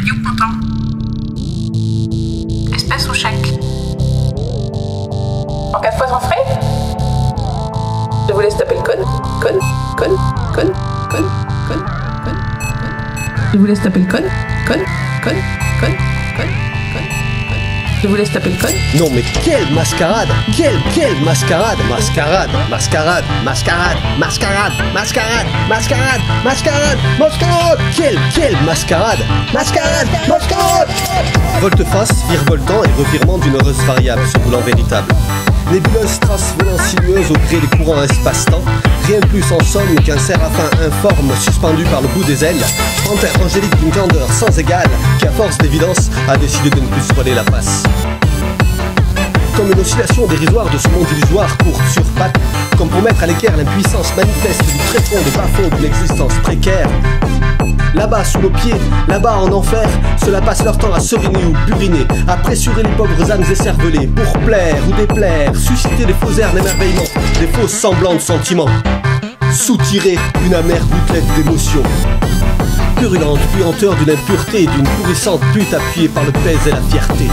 Crédit ou comptant? Espèce ou chèque? En 4 fois sans frais? Je vous laisse taper le code. Code. Je vous laisse taper le code. Code. Je vous laisse taper le code. Non mais quelle mascarade! Quelle mascarade! Mascarade! Quelle mascarade! Volte-face, virevoltant et revirement d'une heureuse variable se voulant véritable. Nébuleuse trace volant sinueuse au gré des courants espace-temps. Rien de plus en somme qu'un séraphin informe suspendu par le bout des ailes. Panthère angélique d'une candeur sans égale qui à force d'évidence a décidé de ne plus se voiler la face. Comme une oscillation dérisoire de ce monde illusoire court sur pattes, comme pour mettre à l'équerre l'impuissance manifeste du tréfonds de bas-fond d'une existence précaire. Là-bas sous nos pieds, là-bas en enfer, ceux-là passent leur temps à seriner ou buriner, à pressurer les pauvres âmes écervelées, pour plaire ou déplaire, susciter des faux airs d'émerveillement, des fausses semblants de sentiments, soutirer une amère gouttelette d'émotion. Purulente puanteur d'une impureté, d'une pourrissante pute appuyée par le pèse et la fierté.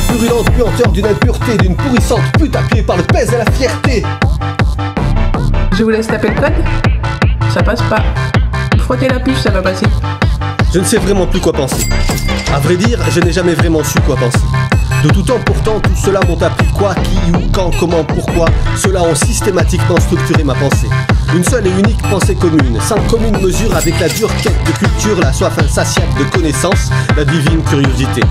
Purulente puanteur d'une impureté, d'une pourrissante pute appuyée par le pèse et la fierté. Je vous laisse taper le code. Ça passe pas. Frottez la puce, ça va passer. Je ne sais vraiment plus quoi penser. À vrai dire, je n'ai jamais vraiment su quoi penser. De tout temps pourtant, tout cela m'ont appris quoi, qui, où, quand, comment, pourquoi. Ceux-là ont systématiquement structuré ma pensée. Une seule et unique pensée commune, sans commune mesure avec la dure quête de culture, la soif insatiable de connaissance, la divine curiosité.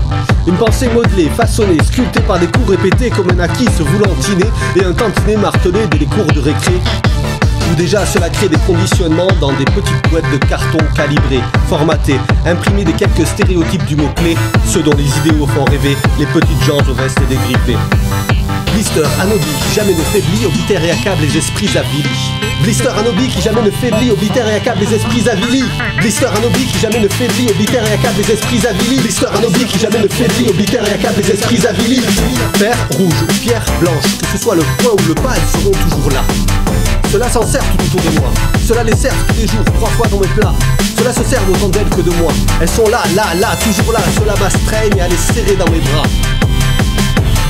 Une pensée modelée, façonnée, sculptée par des coups répétés comme un acquis se voulant tiner et un tantinet martelé dès les cours de récré. Où déjà cela crée des conditionnements dans des petites boîtes de carton calibrées, formatées, imprimées des quelques stéréotypes du mot-clé, ceux dont les idéaux font rêver, les petites gens aux vestes dégrippées. Blister anobie qui jamais ne faiblit, oblitère et accable les esprits avilis. Blister anobie qui jamais ne faiblit, oblitère et accable les esprits avilis. Blister anobie qui jamais ne faiblit, oblitère et accable les esprits avilis. Blister anobie qui jamais ne faiblit, oblitère et accable les esprits avilis. Fer rouge ou pierre blanche, que ce soit le point ou le pas, elles seront toujours là. Cela s'en sert tout autour de moi. Cela les sert tous les jours, 3 fois dans mes plats. Cela se sert autant d'elles que de moi. Elles sont là, toujours là. Cela m'astreigne à les serrer dans mes bras.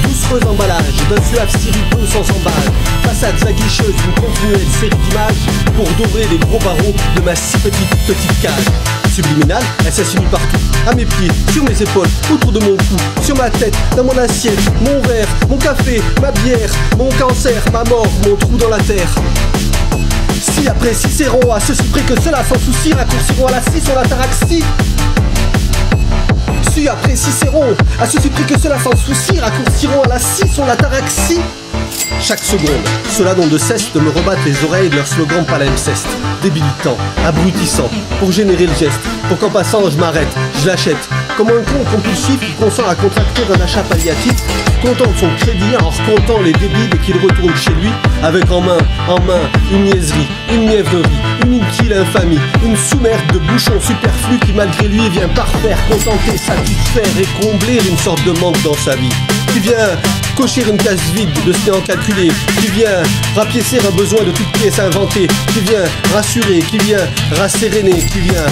Doucereux emballage d'un suave sirupeux sans emballage. Façades aguicheuses d'une continuelle série d'images pour dorer les gros barreaux de ma si petite cage. Subliminale, elle s'insinue partout, à mes pieds, sur mes épaules, autour de mon cou, sur ma tête, dans mon assiette, mon verre, mon café, ma bière, mon cancer, ma mort, mon trou dans la terre. Si après Cicéron, à ceci près que cela sans souci, raccourciront à la scie sur l'ataraxie. Si après Cicéron, à ceci près que cela sans souci, raccourciront à la scie sur l'ataraxie. Chaque seconde, ceux-là n'ont de cesse de me rebattre les oreilles de leur slogan palimpseste, débilitant, abrutissant, pour générer le geste, pour qu'en passant je m'arrête, je l'achète, comme un con compulsif qui consent à contracter un achat palliatif, content de son crédit en recomptant les débiles et qu'il retourne chez lui, avec en main, une niaiserie, une mièvrerie, une inutile infamie, une sous-merde de bouchons superflus qui malgré lui vient parfaire, contenter, satisfaire et combler une sorte de manque dans sa vie. Qui vient cocher une case vide de ce néant calculé, qui vient rapiécer un besoin de toute pièce inventée, qui vient rassurer, qui vient rasséréner, qui vient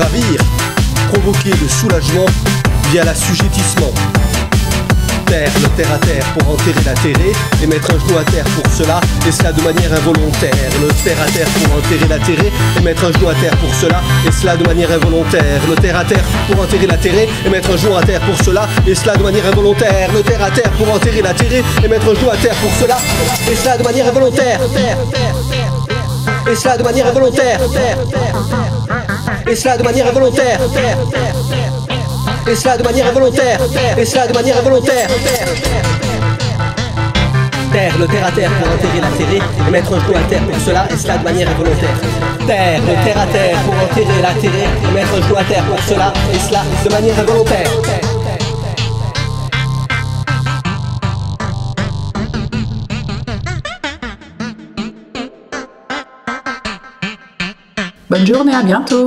ravir, provoquer le soulagement via l'assujettissement. Terre, le terre à terre pour enterrer la terrée et mettre un genou à terre pour cela, et cela de manière involontaire. Le terre à terre pour enterrer la terrée et mettre un genou à terre pour cela, et cela de manière involontaire. Le terre à terre pour enterrer la terrée et mettre un genou à terre pour cela, et cela de manière involontaire. Le terre à terre pour enterrer la terrée et mettre un genou à terre pour cela, et cela de manière involontaire. Et cela de manière involontaire. Et cela de manière involontaire. Et cela de manière involontaire. Et cela de manière involontaire. Terre, le terre à terre pour enterrer la terrée et mettre un genou à terre pour cela, et cela de manière involontaire. Terre, le terre à terre pour enterrer la terrée et mettre un genou à terre pour cela, et cela de manière involontaire. Bonne journée, à bientôt.